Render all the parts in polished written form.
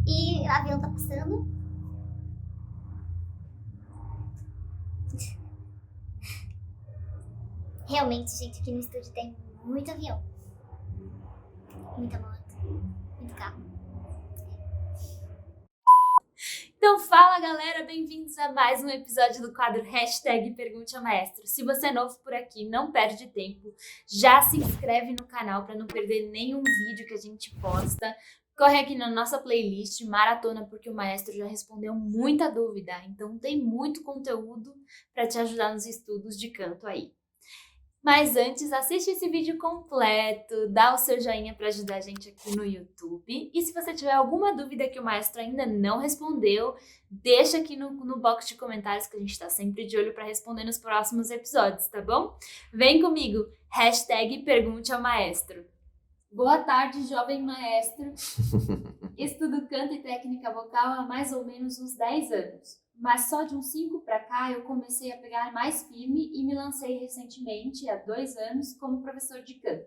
E o avião tá passando. Realmente, gente, aqui no estúdio tem muito avião. Muita moto. Muito carro. Então fala galera, bem-vindos a mais um episódio do quadro Hashtag Pergunte ao Maestro. Se você é novo por aqui, não perde tempo, já se inscreve no canal para não perder nenhum vídeo que a gente posta. Corre aqui na nossa playlist, maratona, porque o maestro já respondeu muita dúvida, então tem muito conteúdo para te ajudar nos estudos de canto aí. Mas antes, assiste esse vídeo completo, dá o seu joinha para ajudar a gente aqui no YouTube. E se você tiver alguma dúvida que o maestro ainda não respondeu, deixa aqui no box de comentários que a gente está sempre de olho para responder nos próximos episódios, tá bom? Vem comigo, hashtag Pergunte ao Maestro. Boa tarde, jovem maestro. Estudo canto e técnica vocal há mais ou menos uns 10 anos. Mas só de uns 5 para cá eu comecei a pegar mais firme e me lancei recentemente, há 2 anos, como professor de canto.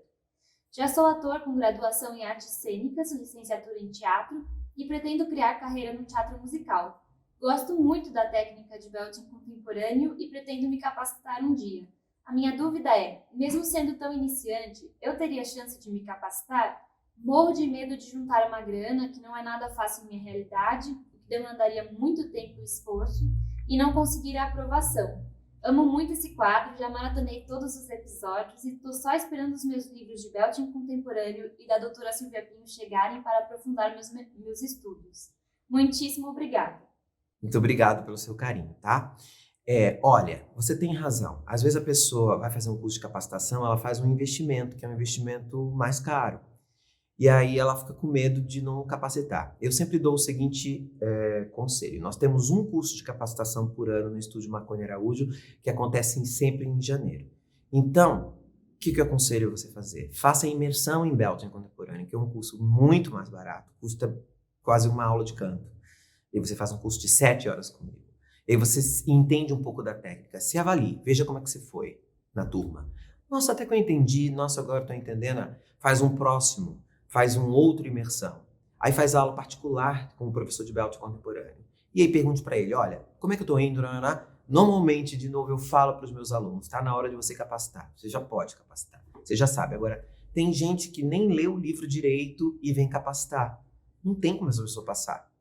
Já sou ator com graduação em artes cênicas, licenciatura em teatro e pretendo criar carreira no teatro musical. Gosto muito da técnica de belting contemporâneo e pretendo me capacitar um dia. A minha dúvida é, mesmo sendo tão iniciante, eu teria chance de me capacitar? Morro de medo de juntar uma grana, que não é nada fácil em minha realidade, demandaria muito tempo e esforço, e não conseguir a aprovação. Amo muito esse quadro, já maratonei todos os episódios e estou só esperando os meus livros de belting contemporâneo e da doutora Silvia Pinho chegarem para aprofundar meus estudos. Muitíssimo obrigada. Muito obrigado pelo seu carinho, tá? Olha, você tem razão. Às vezes a pessoa vai fazer um curso de capacitação, ela faz um investimento, que é um investimento mais caro. E aí ela fica com medo de não capacitar. Eu sempre dou o seguinte conselho. Nós temos um curso de capacitação por ano no Estúdio Marconi Araújo, que acontece sempre em janeiro. Então, o que eu aconselho você fazer? Faça a imersão em belting contemporâneo, que é um curso muito mais barato, custa quase uma aula de canto. E você faz um curso de 7 horas comigo. E aí você entende um pouco da técnica, se avalie, veja como é que você foi na turma. Nossa, até que eu entendi, nossa, agora eu estou entendendo. Faz um próximo. Faz um outro imersão. Aí faz aula particular com o professor de belting contemporâneo. E aí pergunte para ele, olha, como é que eu estou indo? Normalmente, de novo, eu falo para os meus alunos, está na hora de você capacitar. Você já pode capacitar. Você já sabe. Agora, tem gente que nem lê o livro direito e vem capacitar. Não tem como essa pessoa passar.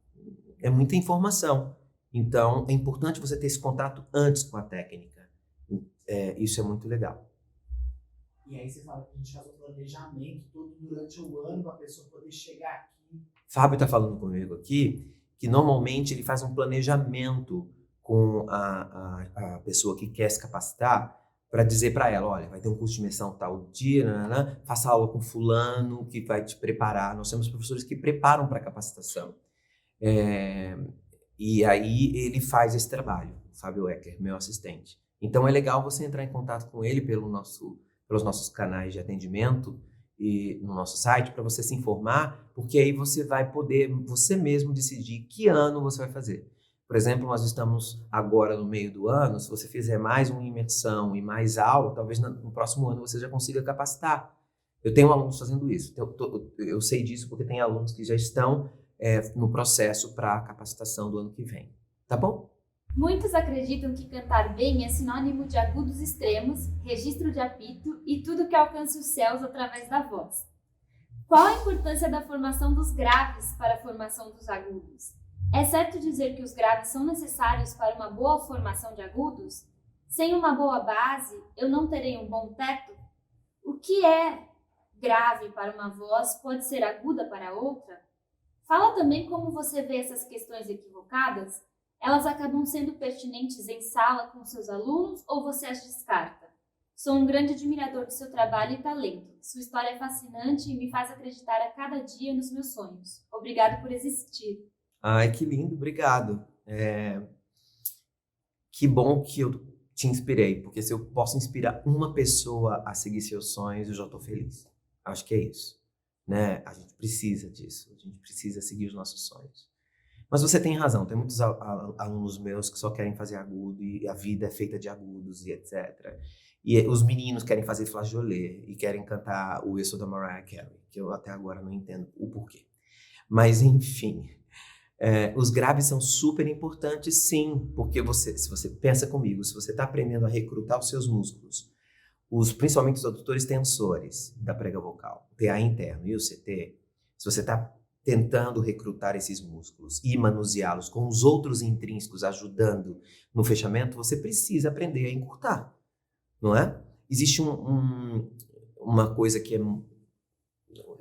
É muita informação. Então, é importante você ter esse contato antes com a técnica. Isso é muito legal. E aí você fala que a gente faz um planejamento todo durante o ano para a pessoa poder chegar aqui. Fábio está falando comigo aqui que normalmente ele faz um planejamento com a pessoa que quer se capacitar para dizer para ela, olha, vai ter um curso de imersão tal dia, faça aula com fulano que vai te preparar. Nós temos professores que preparam para a capacitação. E aí ele faz esse trabalho, o Fábio Ecker, meu assistente. Então é legal você entrar em contato com ele pelos nossos canais de atendimento e no nosso site para você se informar, porque aí você vai poder, você mesmo, decidir que ano você vai fazer. Por exemplo, nós estamos agora no meio do ano, se você fizer mais uma imersão e mais aula, talvez no próximo ano você já consiga capacitar. Eu tenho alunos fazendo isso, eu sei disso porque tem alunos que já estão no processo para a capacitação do ano que vem. Tá bom? Muitos acreditam que cantar bem é sinônimo de agudos extremos, registro de apito e tudo que alcance os céus através da voz. Qual a importância da formação dos graves para a formação dos agudos? É certo dizer que os graves são necessários para uma boa formação de agudos? Sem uma boa base, eu não terei um bom teto? O que é grave para uma voz pode ser aguda para outra? Fala também como você vê essas questões equivocadas. Elas acabam sendo pertinentes em sala com seus alunos ou você as descarta? Sou um grande admirador do seu trabalho e talento. Sua história é fascinante e me faz acreditar a cada dia nos meus sonhos. Obrigado por existir. Ai, que lindo, obrigado. Que bom que eu te inspirei, porque se eu posso inspirar uma pessoa a seguir seus sonhos, eu já estou feliz. Acho que é isso, né? A gente precisa disso, a gente precisa seguir os nossos sonhos. Mas você tem razão, tem muitos alunos meus que só querem fazer agudo e a vida é feita de agudos e etc. E os meninos querem fazer flageolê e querem cantar o Eu Sou da Mariah Carey, que eu até agora não entendo o porquê. Mas enfim, Os graves são super importantes, sim, porque se você pensa comigo, se você está aprendendo a recrutar os seus músculos, principalmente os adutores tensores da prega vocal, o TA interno e o CT, se você está tentando recrutar esses músculos e manuseá-los com os outros intrínsecos ajudando no fechamento, você precisa aprender a encurtar, não é? Existe uma coisa que é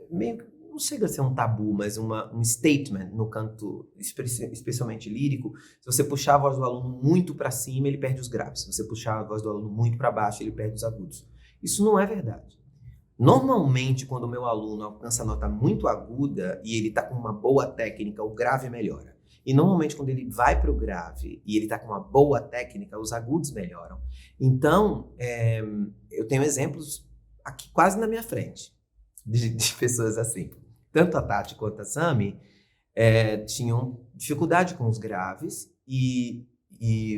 meio, não chega a ser um tabu, mas um statement no canto, especialmente lírico. Se você puxar a voz do aluno muito para cima, ele perde os graves. Se você puxar a voz do aluno muito para baixo, ele perde os agudos. Isso não é verdade. Normalmente, quando o meu aluno alcança a nota muito aguda e ele está com uma boa técnica, o grave melhora. E normalmente, quando ele vai para o grave e ele está com uma boa técnica, os agudos melhoram. Então, eu tenho exemplos aqui quase na minha frente de pessoas assim. Tanto a Tati quanto a Sami tinham dificuldade com os graves e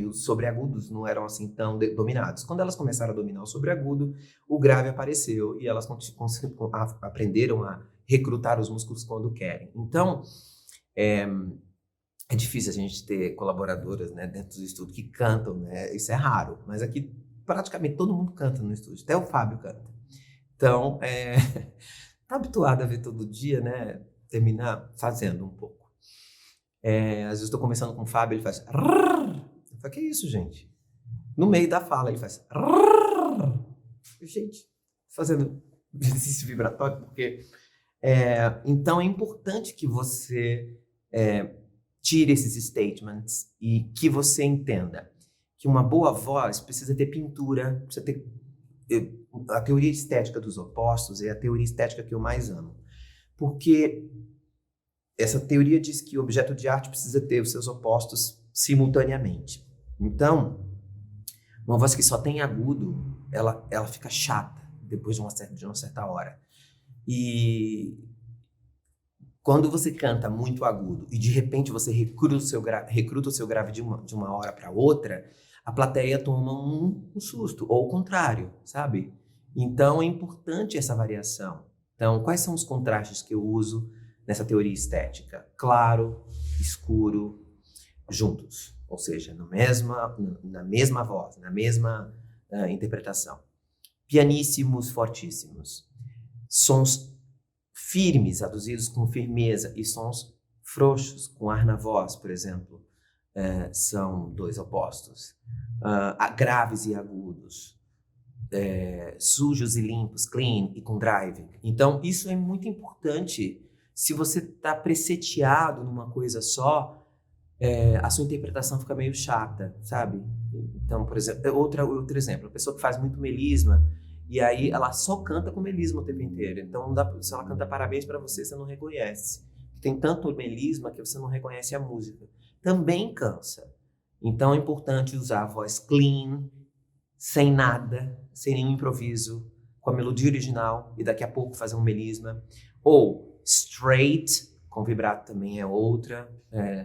os sobreagudos não eram assim tão dominados. Quando elas começaram a dominar o sobreagudo, o grave apareceu e elas aprenderam a recrutar os músculos quando querem. Então, é difícil a gente ter colaboradoras, né, dentro do estúdio que cantam, né? Isso é raro, mas aqui praticamente todo mundo canta no estúdio, até o Fábio canta. Então, tá habituado a ver todo dia, né? Terminar fazendo um pouco. Às vezes estou conversando com o Fábio, ele faz... Eu falo, que isso, gente? No meio da fala, ele faz... Gente, fazendo exercício vibratório, porque... Então, é importante que você tire esses statements e que você entenda que uma boa voz precisa ter pintura, precisa ter... A teoria estética dos opostos é a teoria estética que eu mais amo. Porque essa teoria diz que o objeto de arte precisa ter os seus opostos simultaneamente. Então, uma voz que só tem agudo, ela fica chata depois de uma certa hora. E quando você canta muito agudo e de repente você recruta o seu grave de uma hora para outra, a plateia toma um susto, ou o contrário, sabe? Então, é importante essa variação. Então, quais são os contrastes que eu uso nessa teoria estética? Claro, escuro, juntos. Ou seja, na mesma voz, na mesma interpretação. Pianíssimos, fortíssimos. Sons firmes, aduzidos com firmeza, e sons frouxos, com ar na voz, por exemplo, são dois opostos. Graves e agudos. Sujos e limpos, clean e com driving. Então, isso é muito importante. Se você está preseteado numa coisa só, a sua interpretação fica meio chata, sabe? Então, por exemplo, outro exemplo, a pessoa que faz muito melisma, e aí ela só canta com melisma o tempo inteiro. Então, se ela canta parabéns para você, você não reconhece. Tem tanto melisma que você não reconhece a música. Também cansa. Então, é importante usar a voz clean, sem nada, sem nenhum improviso, com a melodia original e daqui a pouco fazer um melisma. Ou straight, com vibrato também é outra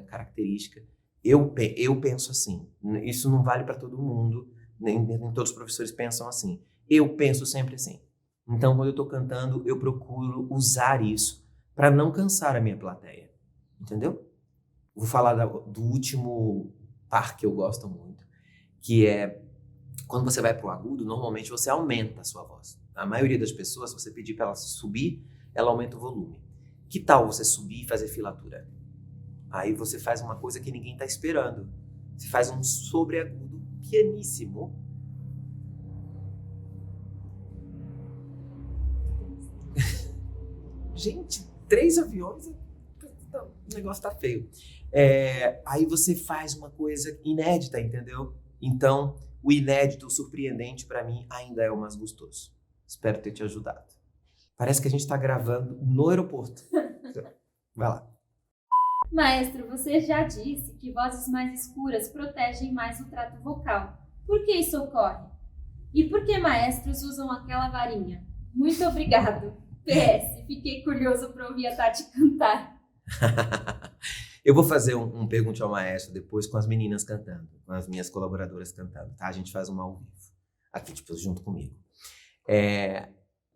característica. Eu penso assim. Isso não vale para todo mundo, nem todos os professores pensam assim. Eu penso sempre assim. Então, quando eu estou cantando, eu procuro usar isso para não cansar a minha plateia. Entendeu? Vou falar do último par que eu gosto muito, que é quando você vai para o agudo, normalmente você aumenta a sua voz. A maioria das pessoas, se você pedir para ela subir, ela aumenta o volume. Que tal você subir e fazer filatura? Aí você faz uma coisa que ninguém está esperando. Você faz um sobreagudo pianíssimo. Gente, 3 aviões, o negócio tá feio. Aí você faz uma coisa inédita, entendeu? Então, o inédito, o surpreendente, para mim, ainda é o mais gostoso. Espero ter te ajudado. Parece que a gente tá gravando no aeroporto. Vai lá. Maestro, você já disse que vozes mais escuras protegem mais o trato vocal. Por que isso ocorre? E por que maestros usam aquela varinha? Muito obrigado. PS, fiquei curioso para ouvir a Tati cantar. Eu vou fazer um Pergunte ao Maestro depois com as meninas cantando, com as minhas colaboradoras cantando, tá? A gente faz uma ao vivo, aqui, tipo, junto comigo.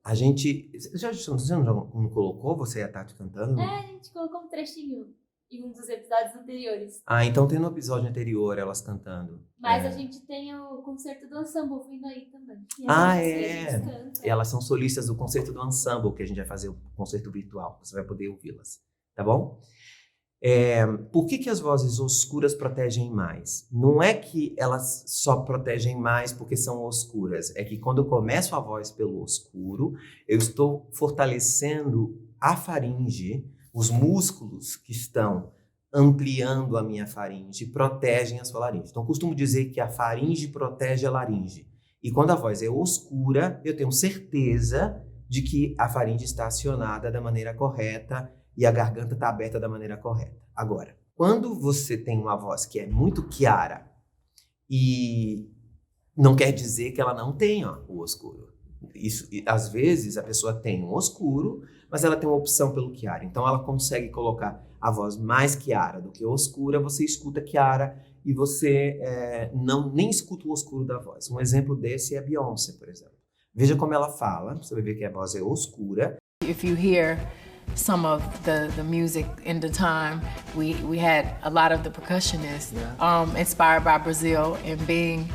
Você não colocou você e a Tati cantando? A gente colocou um trechinho. em um dos episódios anteriores. Ah, então tem no episódio anterior elas cantando. Mas É. a gente tem o concerto do ensemble vindo aí também. E Ah, aí, é. eles cantam. Elas são solistas do concerto do ensemble, que a gente vai fazer o concerto virtual. Você vai poder ouvi-las, tá bom? Por que as vozes oscuras protegem mais? Não é que elas só protegem mais porque são oscuras. É que quando eu começo a voz pelo oscuro, eu estou fortalecendo a faringe, os músculos que estão ampliando a minha faringe, protegem a sua laringe. Então, eu costumo dizer que a faringe protege a laringe. E quando a voz é oscura, eu tenho certeza de que a faringe está acionada da maneira correta e a garganta está aberta da maneira correta. Agora, quando você tem uma voz que é muito chiara, e não quer dizer que ela não tenha o oscuro. Isso, às vezes, a pessoa tem um oscuro, mas ela tem uma opção pelo chiaro. Então, ela consegue colocar a voz mais chiara do que oscura, você escuta chiara e você nem escuta o oscuro da voz. Um exemplo desse é a Beyoncé, por exemplo. Veja como ela fala, você vai ver que a voz é oscura. If you hear some of the music in the time, we had a lot of the percussionists inspired by Brazil, and being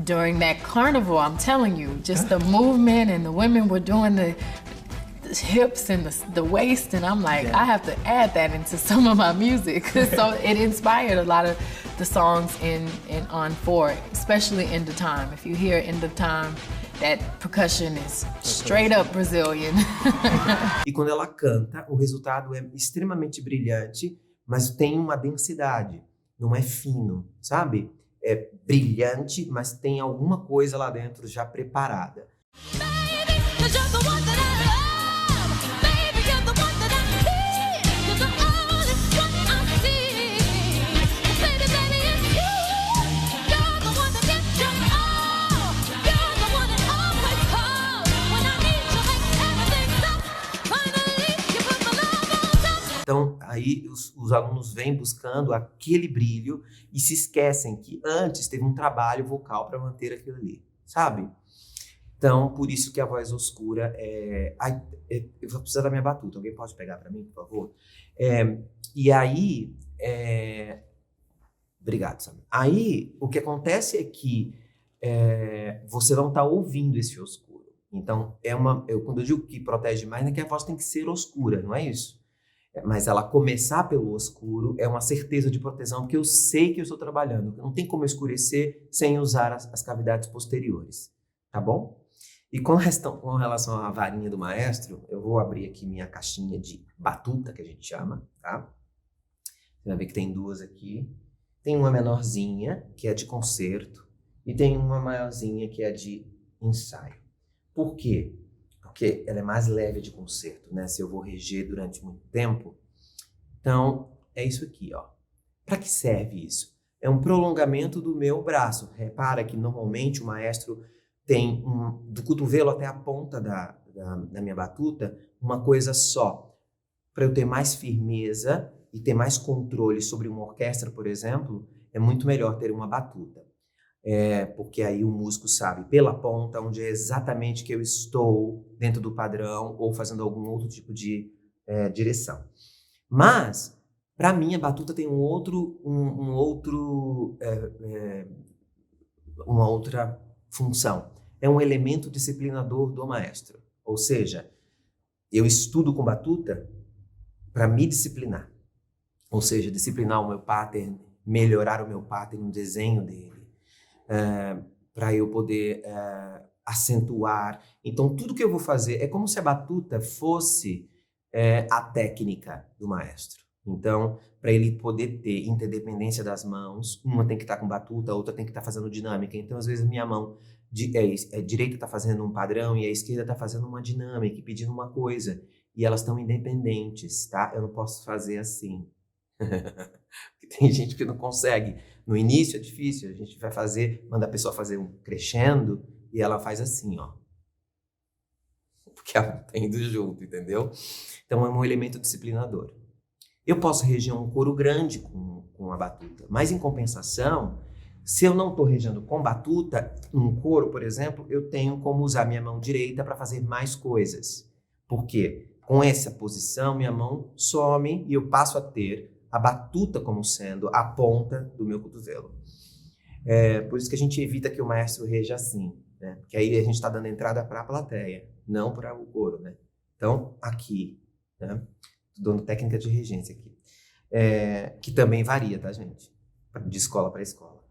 during that carnival, I'm telling you, just the movement, and the women were doing the hips and the waist, and I'm like, I have to add that into some of my music. So it inspired a lot of the songs in On 4, especially End of Time. If you hear End of Time, that percussion is straight up Brazilian. E quando ela canta, o resultado é extremamente brilhante, mas tem uma densidade, não é fino, sabe? É brilhante, mas tem alguma coisa lá dentro já preparada. Então, aí os alunos vêm buscando aquele brilho e se esquecem que antes teve um trabalho vocal para manter aquilo ali, sabe? Então, por isso que a voz oscura eu vou precisar da minha batuta. Alguém pode pegar para mim, por favor? E aí... Obrigado, Samir. Aí, o que acontece é que você não está ouvindo esse oscuro. Então, quando eu digo que protege mais, é que a voz tem que ser oscura, não é isso? Mas ela começar pelo oscuro é uma certeza de proteção, porque eu sei que eu estou trabalhando. Não tem como escurecer sem usar as cavidades posteriores, tá bom? E com relação à varinha do maestro, eu vou abrir aqui minha caixinha de batuta, que a gente chama, tá? Você vai ver que tem duas aqui. Tem uma menorzinha, que é de concerto, e tem uma maiorzinha, que é de ensaio. Por quê? Porque ela é mais leve de concerto, né? Se eu vou reger durante muito tempo. Então, é isso aqui, ó. Para que serve isso? É um prolongamento do meu braço. Repara que, normalmente, o maestro tem, do cotovelo até a ponta da minha batuta, uma coisa só. Para eu ter mais firmeza e ter mais controle sobre uma orquestra, por exemplo, é muito melhor ter uma batuta. Porque aí o músico sabe pela ponta onde é exatamente que eu estou dentro do padrão ou fazendo algum outro tipo de direção. Mas, para mim, a batuta tem uma outra função. É um elemento disciplinador do maestro. Ou seja, eu estudo com batuta para me disciplinar. Ou seja, disciplinar o meu pattern, melhorar o meu pattern no desenho dele. Para eu poder acentuar. Então, tudo que eu vou fazer é como se a batuta fosse a técnica do maestro. Então, para ele poder ter interdependência das mãos, uma tem que estar com batuta, a outra tem que estar fazendo dinâmica. Então, às vezes, a minha mão direita está fazendo um padrão e a esquerda está fazendo uma dinâmica, pedindo uma coisa. E elas estão independentes, tá? Eu não posso fazer assim. Tem gente que não consegue. No início é difícil, a gente vai manda a pessoa fazer um crescendo e ela faz assim, ó. Porque ela tá indo junto, entendeu? Então é um elemento disciplinador. Eu posso reger um coro grande com a batuta, mas em compensação, se eu não estou regendo com batuta, num coro, por exemplo, eu tenho como usar minha mão direita para fazer mais coisas. Por quê? Com essa posição, minha mão some e eu passo a ter a batuta como sendo a ponta do meu cotovelo. Por isso que a gente evita que o maestro reja assim, né? Porque aí a gente está dando entrada para a plateia, não para o coro, né? Então, aqui, né? Tô dando técnica de regência aqui. Que também varia, tá, gente? De escola para escola.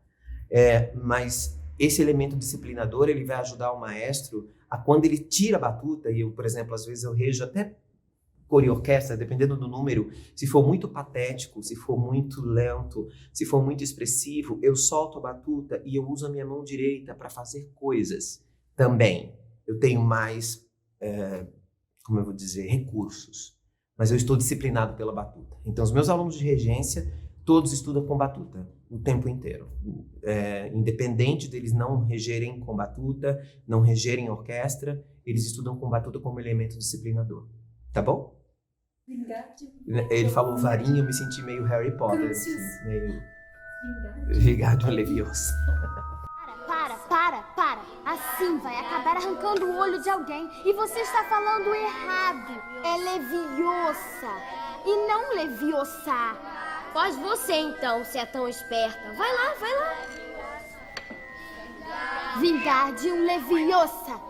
Mas esse elemento disciplinador, ele vai ajudar o maestro a, quando ele tira a batuta, e eu, por exemplo, às vezes eu rejo até coro e orquestra, dependendo do número, se for muito patético, se for muito lento, se for muito expressivo, eu solto a batuta e eu uso a minha mão direita para fazer coisas também. Eu tenho mais, como eu vou dizer, recursos, mas eu estou disciplinado pela batuta. Então, os meus alunos de regência, todos estudam com batuta o tempo inteiro. Independente deles não regerem com batuta, não regerem orquestra, eles estudam com batuta como elemento disciplinador. Tá bom? Ele falou varinha, eu me senti meio Harry Potter, assim, meio Wingardium Leviosa. Para. Assim vai acabar arrancando o olho de alguém. E você está falando errado. É leviosa e não leviosa. Faz você então, se é tão esperta. Vai lá. Wingardium Leviosa.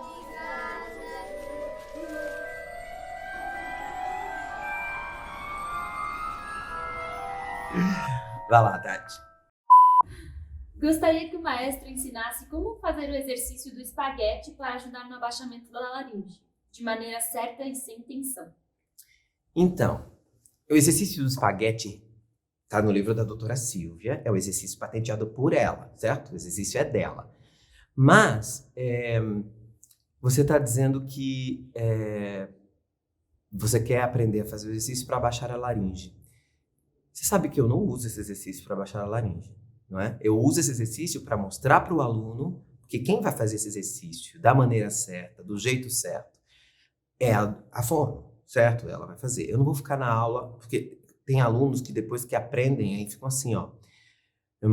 Vai lá, Tati. Gostaria que o maestro ensinasse como fazer o exercício do espaguete para ajudar no abaixamento da laringe, de maneira certa e sem tensão. Então, o exercício do espaguete está no livro da doutora Silvia, é o exercício patenteado por ela, certo? O exercício é dela. Mas, você está dizendo que você quer aprender a fazer o exercício para abaixar a laringe. Você sabe que eu não uso esse exercício para baixar a laringe, não é? Eu uso esse exercício para mostrar para o aluno que quem vai fazer esse exercício da maneira certa, do jeito certo, é a fono, certo? Ela vai fazer. Eu não vou ficar na aula, porque tem alunos que depois que aprendem, aí ficam assim, ó. O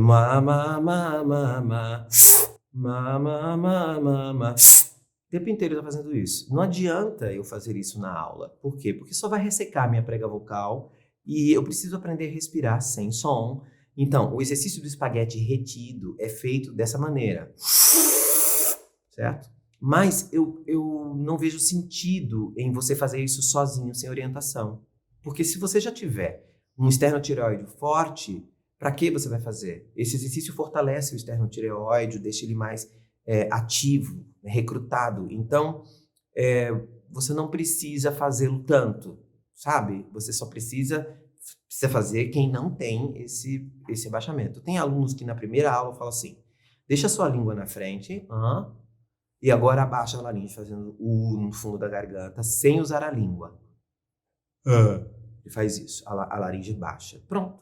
tempo inteiro eu tô fazendo isso. Não adianta eu fazer isso na aula. Por quê? Porque só vai ressecar a minha prega vocal. E eu preciso aprender a respirar sem som. Então, o exercício do espaguete retido é feito dessa maneira. Certo? Mas eu não vejo sentido em você fazer isso sozinho, sem orientação. Porque se você já tiver um esternotireoide forte, para que você vai fazer? Esse exercício fortalece o esternotireoide, deixa ele mais ativo, recrutado. Então, você não precisa fazê-lo tanto. Sabe? Você só precisa fazer quem não tem esse abaixamento. Tem alunos que na primeira aula falam assim, deixa a sua língua na frente, e agora abaixa a laringe, fazendo U no fundo da garganta, sem usar a língua. Ele faz isso, a laringe baixa. Pronto.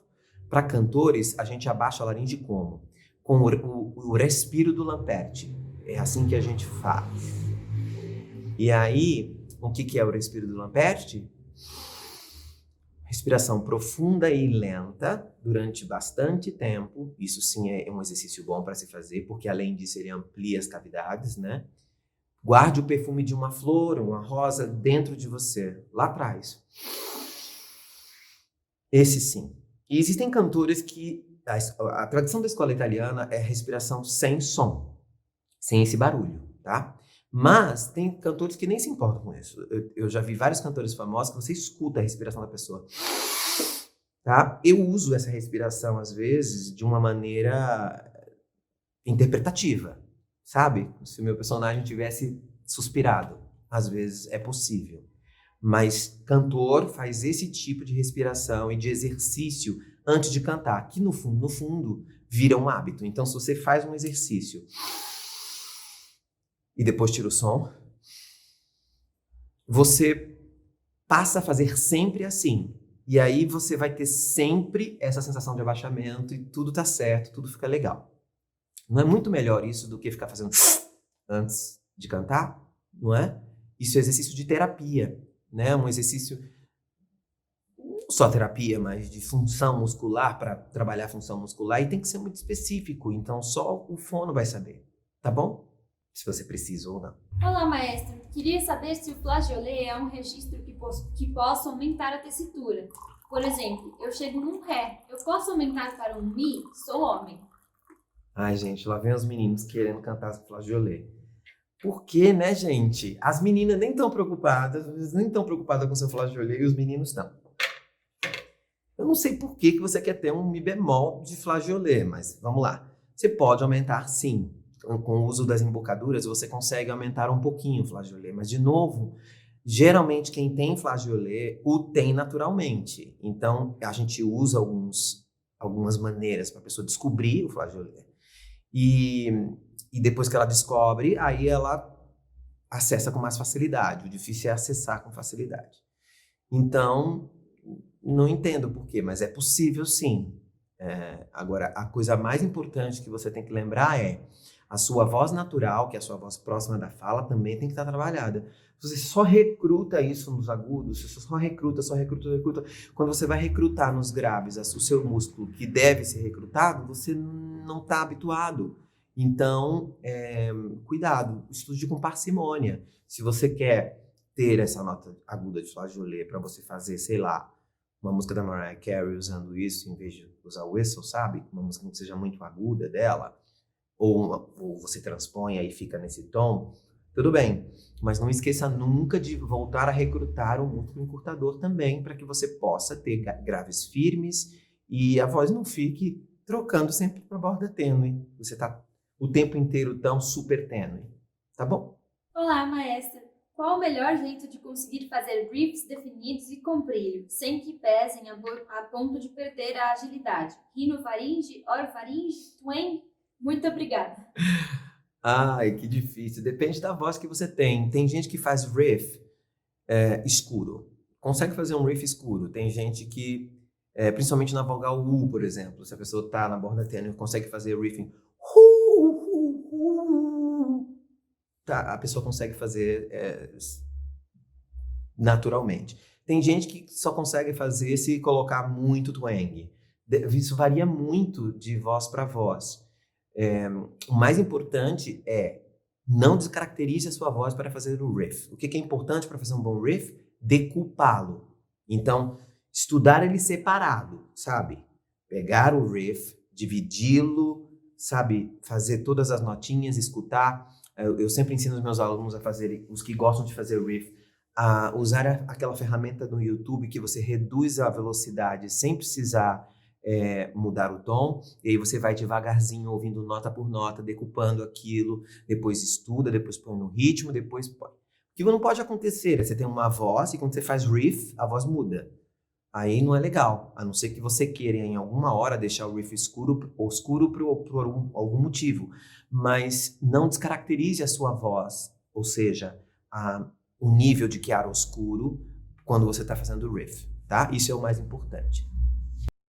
Para cantores, a gente abaixa a laringe como? Com o respiro do Lampert. É assim que a gente faz. E aí, o que é o respiro do Lampert? Respiração profunda e lenta durante bastante tempo. Isso sim é um exercício bom para se fazer, porque além disso ele amplia as cavidades, né? Guarde o perfume de uma flor, uma rosa dentro de você, lá atrás. Esse sim. E existem cantores que a tradição da escola italiana é respiração sem som, sem esse barulho, tá? Mas tem cantores que nem se importam com isso. Eu já vi vários cantores famosos que você escuta a respiração da pessoa. Tá? Eu uso essa respiração, às vezes, de uma maneira interpretativa, sabe? Se o meu personagem tivesse suspirado. Às vezes é possível. Mas cantor faz esse tipo de respiração e de exercício antes de cantar, que no fundo, vira um hábito. Então, se você faz um exercício e depois tira o som, você passa a fazer sempre assim. E aí você vai ter sempre essa sensação de abaixamento e tudo tá certo, tudo fica legal. Não é muito melhor isso do que ficar fazendo antes de cantar, não é? Isso é exercício de terapia, né? Um exercício, não só terapia, mas de função muscular, para trabalhar a função muscular, e tem que ser muito específico, então só o fono vai saber, tá bom? Se você precisa ou não. Olá, maestro. Queria saber se o flageolet é um registro que possa aumentar a tessitura. Por exemplo, eu chego num Ré, eu posso aumentar para um Mi? Sou homem. Ai, gente, lá vem os meninos querendo cantar flageolê. Por quê, né, gente? As meninas nem estão preocupadas, com seu flageolê e os meninos estão. Eu não sei por que você quer ter um Mi bemol de flageolê, mas vamos lá. Você pode aumentar, sim. Com o uso das embocaduras, você consegue aumentar um pouquinho o flageolê, mas, de novo, geralmente quem tem flageolê o tem naturalmente. Então, a gente usa algumas maneiras para a pessoa descobrir o flageolê. E depois que ela descobre, aí ela acessa com mais facilidade. O difícil é acessar com facilidade. Então, não entendo por quê, mas é possível sim. Agora, a coisa mais importante que você tem que lembrar é a sua voz natural, que é a sua voz próxima da fala, também tem que estar trabalhada. Você só recruta isso nos agudos, você só recruta. Quando você vai recrutar nos graves o seu músculo que deve ser recrutado, você não está habituado. Então, cuidado, estude com parcimônia. Se você quer ter essa nota aguda de flageolê para você fazer, sei lá, uma música da Mariah Carey usando isso em vez de usar o whistle, sabe? Uma música que não seja muito aguda dela, ou você transpõe e fica nesse tom, tudo bem. Mas não esqueça nunca de voltar a recrutar o músculo encurtador também, para que você possa ter graves firmes e a voz não fique trocando sempre para borda tênue. Você está o tempo inteiro tão super tênue, tá bom? Olá, maestra. Qual o melhor jeito de conseguir fazer riffs definidos e com brilho, sem que pesem a ponto de perder a agilidade? Rinofaringe, orofaringe, twang? Muito obrigada. Ai, que difícil. Depende da voz que você tem. Tem gente que faz riff escuro. Consegue fazer um riff escuro. Tem gente que, principalmente na vogal U, por exemplo, se a pessoa tá na borda tênue, consegue fazer riffing. Tá, a pessoa consegue fazer naturalmente. Tem gente que só consegue fazer se colocar muito twang. Isso varia muito de voz para voz. O mais importante é não descaracterize a sua voz para fazer o riff. O que é importante para fazer um bom riff? Decupá-lo. Então, estudar ele separado, sabe? Pegar o riff, dividi-lo, sabe? Fazer todas as notinhas, escutar. Eu sempre ensino os meus alunos a fazerem, os que gostam de fazer riff, a usar aquela ferramenta no YouTube que você reduz a velocidade sem precisar mudar o tom, e aí você vai devagarzinho ouvindo nota por nota, decupando aquilo, depois estuda, depois põe no ritmo, depois põe. O que não pode acontecer é você tem uma voz e quando você faz riff, a voz muda. Aí não é legal, a não ser que você queira em alguma hora deixar o riff escuro por algum motivo, mas não descaracterize a sua voz, ou seja, o nível de chiaroscuro quando você está fazendo o riff, tá? Isso é o mais importante.